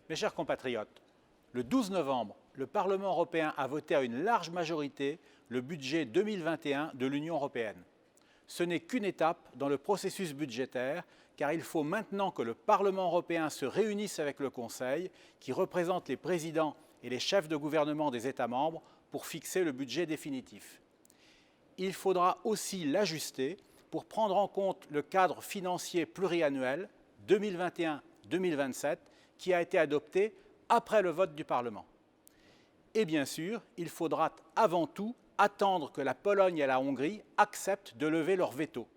Mes chers compatriotes, le 12 novembre, le Parlement européen a voté à une large majorité le budget 2021 de l'Union européenne. Ce n'est qu'une étape dans le processus budgétaire, car il faut maintenant que le Parlement européen se réunisse avec le Conseil, qui représente les présidents et les chefs de gouvernement des États membres, pour fixer le budget définitif. Il faudra aussi l'ajuster pour prendre en compte le cadre financier pluriannuel 2021-2027 qui a été adopté après le vote du Parlement. Et bien sûr, il faudra avant tout attendre que la Pologne et la Hongrie acceptent de lever leur veto.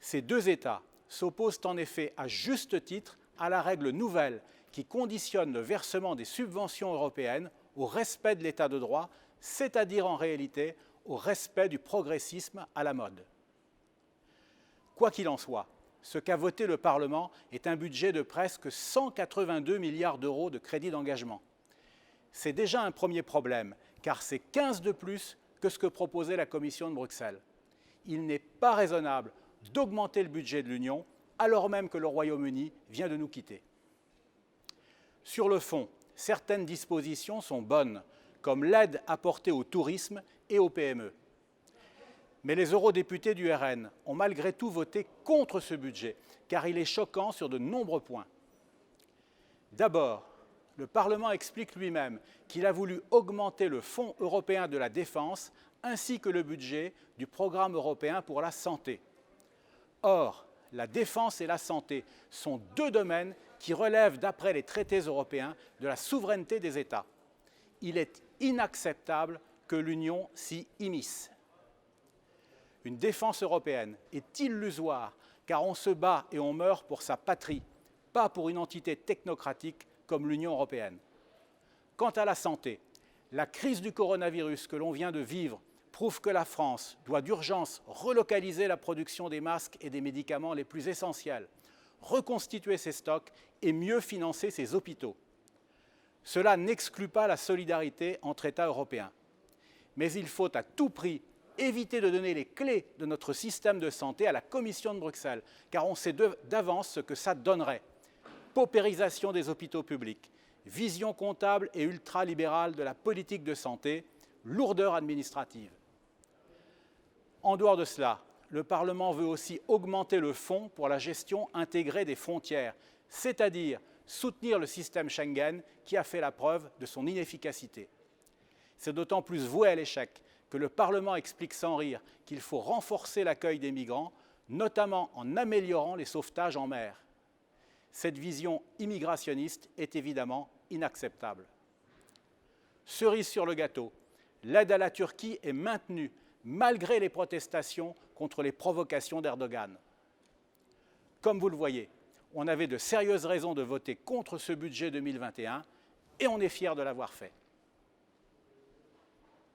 Ces deux États s'opposent en effet à juste titre à la règle nouvelle qui conditionne le versement des subventions européennes au respect de l'état de droit, c'est-à-dire en réalité au respect du progressisme à la mode. Quoi qu'il en soit, ce qu'a voté le Parlement est un budget de presque 182 milliards d'euros de crédits d'engagement. C'est déjà un premier problème, car c'est 15 de plus que ce que proposait la Commission de Bruxelles. Il n'est pas raisonnable d'augmenter le budget de l'Union alors même que le Royaume-Uni vient de nous quitter. Sur le fond, certaines dispositions sont bonnes, comme l'aide apportée au tourisme et aux PME. Mais les eurodéputés du RN ont malgré tout voté contre ce budget, car il est choquant sur de nombreux points. D'abord, le Parlement explique lui-même qu'il a voulu augmenter le Fonds européen de la défense ainsi que le budget du Programme européen pour la santé. Or, la défense et la santé sont deux domaines qui relèvent, d'après les traités européens, de la souveraineté des États. Il est inacceptable que l'Union s'y immisce. Une défense européenne est illusoire, car on se bat et on meurt pour sa patrie, pas pour une entité technocratique comme l'Union européenne. Quant à la santé, la crise du coronavirus que l'on vient de vivre prouve que la France doit d'urgence relocaliser la production des masques et des médicaments les plus essentiels, reconstituer ses stocks et mieux financer ses hôpitaux. Cela n'exclut pas la solidarité entre États européens. Mais il faut à tout prix éviter de donner les clés de notre système de santé à la Commission de Bruxelles, car on sait d'avance ce que ça donnerait. Paupérisation des hôpitaux publics, vision comptable et ultralibérale de la politique de santé, lourdeur administrative. En dehors de cela, le Parlement veut aussi augmenter le fonds pour la gestion intégrée des frontières, c'est-à-dire soutenir le système Schengen qui a fait la preuve de son inefficacité. C'est d'autant plus voué à l'échec que le Parlement explique sans rire qu'il faut renforcer l'accueil des migrants, notamment en améliorant les sauvetages en mer. Cette vision immigrationniste est évidemment inacceptable. Cerise sur le gâteau, l'aide à la Turquie est maintenue malgré les protestations contre les provocations d'Erdogan. Comme vous le voyez, on avait de sérieuses raisons de voter contre ce budget 2021 et on est fiers de l'avoir fait.